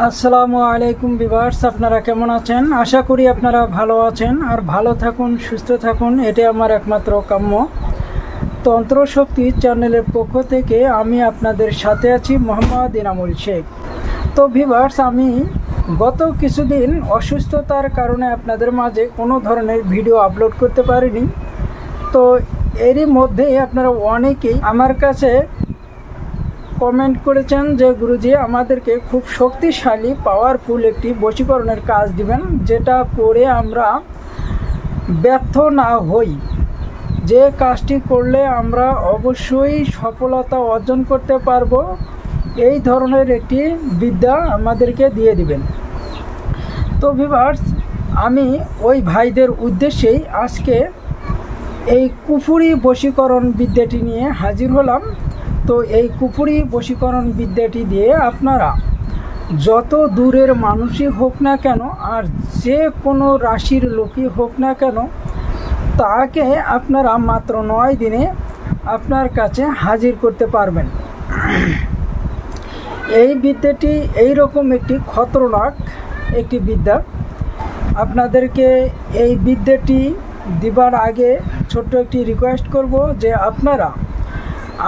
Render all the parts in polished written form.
আসসালামু আলাইকুম ভিউয়ার্স, আপনারা কেমন আছেন? আশা করি আপনারা ভালো আছেন আর ভালো থাকুন, সুস্থ থাকুন, এটাই আমার একমাত্র কাম্য। তন্ত্রশক্তি চ্যানেলের পক্ষ থেকে আমি আপনাদের সাথে আছি, মোহাম্মদ ইনামুল শেখ। তো ভিউয়ার্স, আমি গত কিছুদিন অসুস্থতার কারণে আপনাদের মাঝে কোনো ধরনের ভিডিও আপলোড করতে পারিনি। তো এরই মধ্যে আপনারা অনেকেই আমার কাছে কমেন্ট করেছেন যে গুরুজি আমাদেরকে খুব শক্তিশালী পাওয়ারফুল একটি বশীকরণের কাজ দিবেন, যেটা করে আমরা ব্যর্থ না হই, যে কাজটি করলে আমরা অবশ্যই সফলতা অর্জন করতে পারবো, এই ধরনের একটি বিদ্যা আমাদেরকে দিয়ে দিবেন। তো ভিউয়ার্স, আমি ওই ভাইদের উদ্দেশ্যেই আজকে এই কুফুরি বশীকরণ বিদ্যাটি নিয়ে হাজির হলাম। তো এই কুফুরি বশীকরণ বিদ্যাটি দিয়ে আপনারা যত দূরের মানুষই হোক না কেন আর যে কোনো রাশির লোকই হোক না কেন, তাকে আপনারা মাত্র 9 দিনে আপনার কাছে হাজির করতে পারবেন। এই বিদ্যাটি এইরকম একটি খতরনাক একটি বিদ্যা। আপনাদেরকে এই বিদ্যাটি দিবার আগে ছোট্ট একটি রিকোয়েস্ট করব যে আপনারা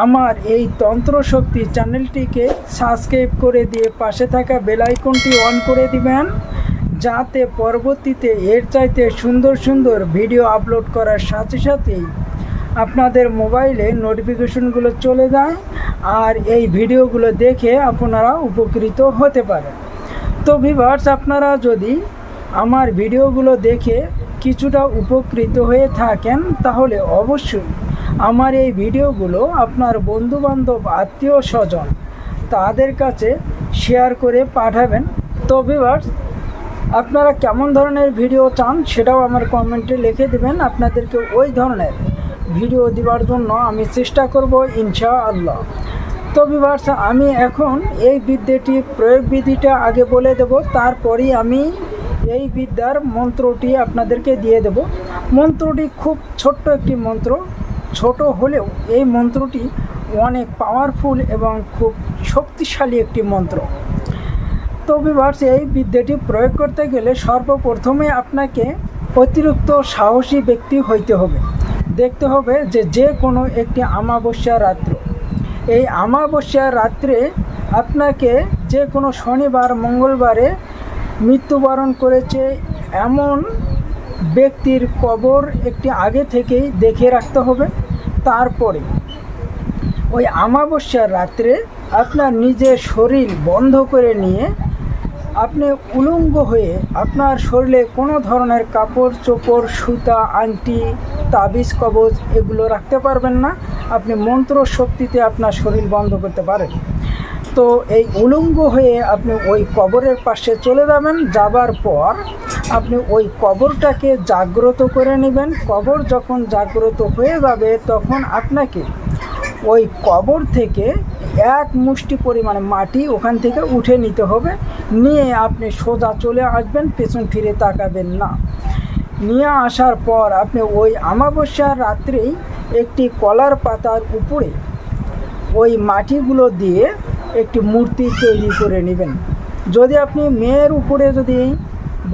আমার এই তন্ত্রশক্তি চ্যানেলটিকে সাবস্ক্রাইব করে দিয়ে পাশে থাকা বেল আইকনটি অন করে দিবেন, যাতে পরবর্তীতে এর চাইতে সুন্দর সুন্দর ভিডিও আপলোড করার সাথে সাথেই আপনাদের মোবাইলে নোটিফিকেশনগুলো চলে যায় আর এই ভিডিওগুলো দেখে আপনারা উপকৃত হতে পারেন। তো ভিউয়ার্স, আপনারা যদি আমার ভিডিওগুলো দেখে কিছুটা উপকৃত হয়ে থাকেন তাহলে অবশ্যই আমার এই ভিডিওগুলো আপনার বন্ধুবান্ধব, আত্মীয় স্বজন তাদের কাছে শেয়ার করে পাঠাবেন। তো ভিউয়ার্স, আপনারা কেমন ধরনের ভিডিও চান সেটাও আমার কমেন্টে লিখে দেবেন। আপনাদেরকে ওই ধরনের ভিডিও দেওয়ার জন্য আমি চেষ্টা করব ইনশাআল্লাহ। তো ভিউয়ার্স, আমি এখন এই বিদ্যাটি প্রয়োগ বিধিটা আগে বলে দেব, তারপরেই আমি এই বিদ্যার মন্ত্রটি আপনাদেরকে দিয়ে দেব। মন্ত্রটি খুব ছোট্ট একটি মন্ত্র, ছোট হলেও এই মন্ত্রটি অনেক পাওয়ারফুল এবং খুব শক্তিশালী একটি মন্ত্র। তো ভিউয়ার্স, এই বিদ্যাটি প্রয়োগ করতে গেলে সর্বপ্রথমে আপনাকে অতিরিক্ত সাহসী ব্যক্তি হইতে হবে। দেখতে হবে যে কোনো একটি অমাবস্যা রাত্র, এই অমাবস্যা রাত্রে আপনাকে যে কোনো শনিবার, মঙ্গলবারে মৃত্যুবরণ করেছে এমন ব্যক্তির কবর একটি আগে থেকেই দেখে রাখতে হবে। তারপরে ওই অমাবস্যার রাত্রে আপনার নিজের শরীর বন্ধ করে নিয়ে আপনি উলঙ্গ হয়ে আপনার শরীরে কোনো ধরনের কাপড় চোপড়, সুতা, আংটি, তাবিজ, কবজ এগুলো রাখতে পারবেন না। আপনি মন্ত্র শক্তিতে আপনার শরীর বন্ধ করতে পারেন। তো এই উলঙ্গ হয়ে আপনি ওই কবরের পাশে চলে যাবেন। যাবার পর আপনি ওই কবরটাকে জাগ্রত করে নেবেন। কবর যখন জাগ্রত হয়ে যাবে তখন আপনাকে ওই কবর থেকে এক মুষ্টি পরিমাণে মাটি ওখান থেকে উঠে নিতে হবে। নিয়ে আপনি সোজা চলে আসবেন, পেছন ফিরে তাকাবেন না। নিয়ে আসার পর আপনি ওই অমাবস্যার রাত্রেই একটি কলার পাতার উপরে ওই মাটিগুলো দিয়ে একটি মূর্তি তৈরি করে নেবেন। যদি আপনি মেয়ের উপরে যদি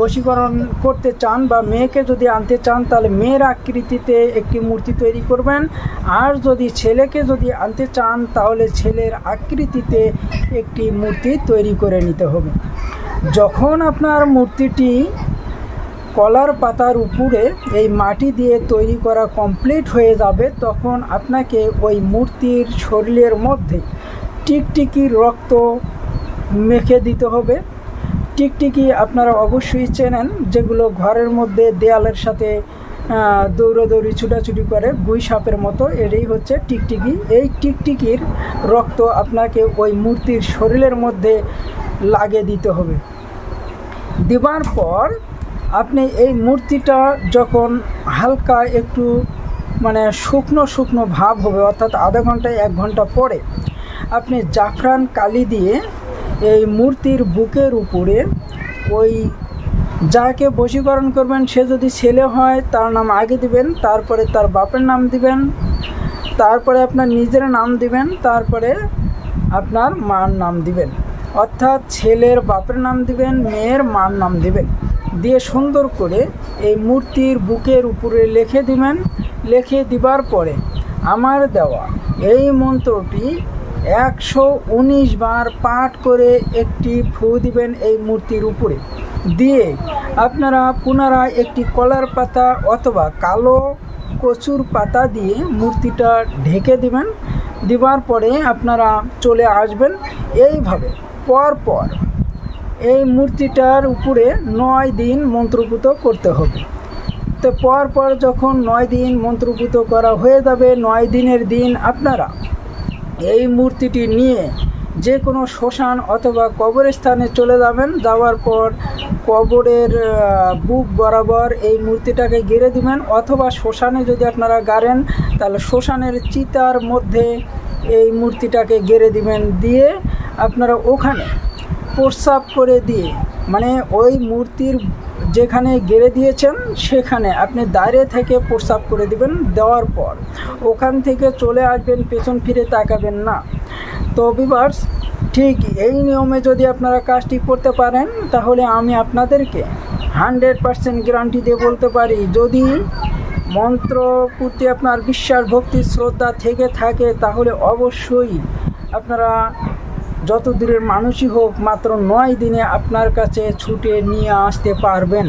বশীকরণ করতে চান বা মেয়েকে যদি আনতে চান তাহলে মেয়ের আকৃতিতে একটি মূর্তি তৈরি করবেন, আর যদি ছেলেকে যদি আনতে চান তাহলে ছেলের আকৃতিতে একটি মূর্তি তৈরি করে নিতে হবে। যখন আপনার মূর্তিটি কলার পাতার উপরে এই মাটি দিয়ে তৈরি করা কমপ্লিট হয়ে যাবে তখন আপনাকে ওই মূর্তির শরীরের মধ্যে টিকটিকির রক্ত মেখে দিতে হবে। টিকটিকি আপনারা অবশ্যই চেনেন, যেগুলো ঘরের মধ্যে দেয়ালের সাথে দৌড়াদৌড়ি ছুটাছুটি করে গুই সাপের মতো, এটাই হচ্ছে টিকটিকি। এই টিকটিকির রক্ত আপনাকে ওই মূর্তির শরীরের মধ্যে লাগিয়ে দিতে হবে। দেওয়ার পর আপনি এই মূর্তিটা যখন হালকা একটু শুকনো শুকনো ভাব হবে, অর্থাৎ আধা ঘন্টায় 1 ঘন্টা পরে আপনি জাফরান কালি দিয়ে এই মূর্তির বুকের উপরে ওই যাকে বশীকরণ করবেন সে যদি ছেলে হয় তার নাম আগে দিবেন, তারপরে তার বাপের নাম দিবেন, তারপরে আপনার নিজের নাম দিবেন, তারপরে আপনার মার নাম দিবেন। অর্থাৎ ছেলের বাপের নাম দিবেন, মেয়ের মার নাম দিবেন, দিয়ে সুন্দর করে এই মূর্তির বুকের উপরে লিখে দিবেন। লিখে দিবার পরে আমার দেওয়া এই মন্ত্রটি 119 বার পাঠ করে একটি ফু দিবেন এই মূর্তির উপরে। দিয়ে আপনারা পুনরায় একটি কলার পাতা অথবা কালো কচুর পাতা দিয়ে মূর্তিটা ঢেকে দিবেন। দিবার পরে আপনারা চলে আসবেন। এইভাবে পরপর এই মূর্তিটার উপরে 9 দিন মন্ত্রপুত করতে হবে। তো পরপর যখন 9 দিন মন্ত্রপুত করা হয়ে যাবে, 9 দিনের দিন আপনারা এই মূর্তিটি নিয়ে যে কোনো শ্মশান অথবা কবরস্থানে চলে যাবেন। যাওয়ার পর কবরের বুক বরাবর এই মূর্তিটাকে গেড়ে দিবেন, অথবা শ্মশানে যদি আপনারা গাড়েন তাহলে শ্মশানের চিতার মধ্যে এই মূর্তিটাকে গেড়ে দিবেন। দিয়ে আপনারা ওখানে প্রস্রাব করে দিয়ে, মানে ওই মূর্তির যেখানে গেড়ে দিয়েছেন সেখানে আপনি দাঁড়িয়ে থেকে প্রস্রাব করে দিবেন। দেওয়ার পর ওখান থেকে চলে আসবেন, পেছন ফিরে তাকাবেন না। তো ভিউয়ার্স, ঠিক এই নিয়মে যদি আপনারা কাজটি করতে পারেন তাহলে আমি আপনাদেরকে 100% গ্যারান্টি দিয়ে বলতে পারি, যদি মন্ত্র প্রতি আপনার বিশ্বাস, ভক্তি, শ্রদ্ধা থেকে থাকে তাহলে অবশ্যই আপনারা যত দূরের মানুষই হোক মাত্র 9 দিনে আপনার কাছে ছুটে নিয়ে আসতে পারবেন।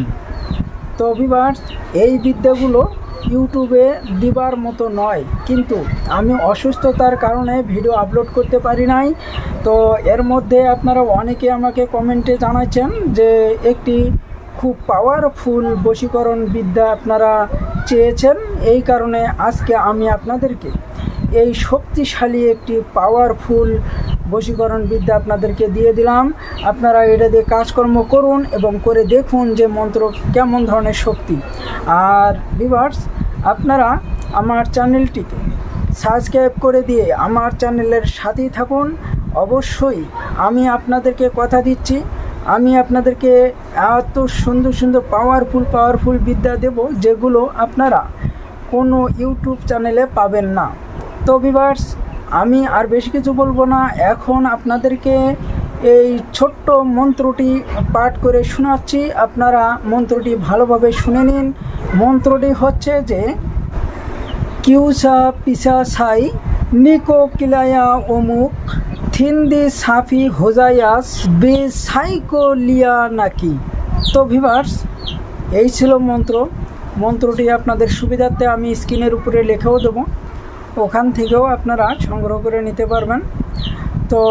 তো ভিউয়ার্স, এই বিদ্যাগুলো ইউটিউবে দিবার মতো নয়, কিন্তু আমি অসুস্থতার কারণে ভিডিও আপলোড করতে পারি নাই। তো এর মধ্যে আপনারা অনেকে আমাকে কমেন্টে জানাচ্ছেন যে একটি খুব পাওয়ারফুল বশীকরণ বিদ্যা আপনারা চেয়েছেন, এই কারণে আজকে আমি আপনাদেরকে এই শক্তিশালী একটি পাওয়ারফুল বশীকরণ বিদ্যা আপনাদেরকে দিয়ে দিলাম। আপনারা এটা দিয়ে কাজকর্ম করুন এবং করে দেখুন যে মন্ত্র কেমন ধরনের শক্তি। আর ভিউয়ার্স, আপনারা আমার চ্যানেলটিকে সাবস্ক্রাইব করে দিয়ে আমার চ্যানেলের সাথেই থাকুন। অবশ্যই আমি আপনাদেরকে কথা দিচ্ছি, আমি আপনাদেরকে এত সুন্দর সুন্দর পাওয়ারফুল বিদ্যা দেব যেগুলো আপনারা কোনো ইউটিউব চ্যানেলে পাবেন না। তো ভিউয়ার্স, আমি আর বেশি কিছু বলবো না, এখন আপনাদেরকে এই ছোট্ট মন্ত্রটি পাঠ করে শোনাচ্ছি। আপনারা মন্ত্রটি ভালোভাবে শুনে নিন। মন্ত্রটি হচ্ছে যে কিউসা পিসা সাই নিকো কিলায়া অমুক থিন্দি সাফি হোজায়াস বে সাইকো লিয়া নাকি। তো ভিউয়ার্স, এই ছিল মন্ত্রটি আপনাদের সুবিধার্থে আমি স্ক্রিনের উপরে লেখেও দেবো, ওখান থেকেও আপনারা সংগ্রহ করে নিতে পারবেন। তো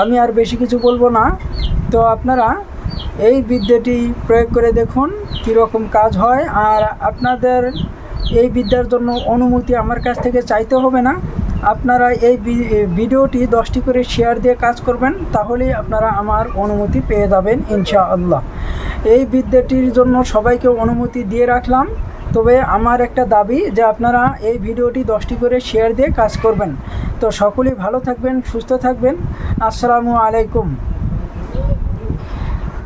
আমি আর বেশি কিছু বলবো না। তো আপনারা এই বিদ্যাটি প্রয়োগ করে দেখুন কীরকম কাজ হয়। আর আপনাদের এই বিদ্যার জন্য অনুমতি আমার কাছ থেকে চাইতে হবে না। আপনারা এই ভিডিওটি 10টি করে শেয়ার দিয়ে কাজ করবেন, তাহলেই আপনারা আমার অনুমতি পেয়ে যাবেন ইনশাআল্লাহ। এই বিদ্যাটির জন্য সবাইকে অনুমতি দিয়ে রাখলাম। তবে আমার একটা দাবি যে আপনারা এই ভিডিওটি 10টি করে শেয়ার দিয়ে কাজ করবেন। তো সকলেই ভালো থাকবেন, সুস্থ থাকবেন। আসসালামু আলাইকুম।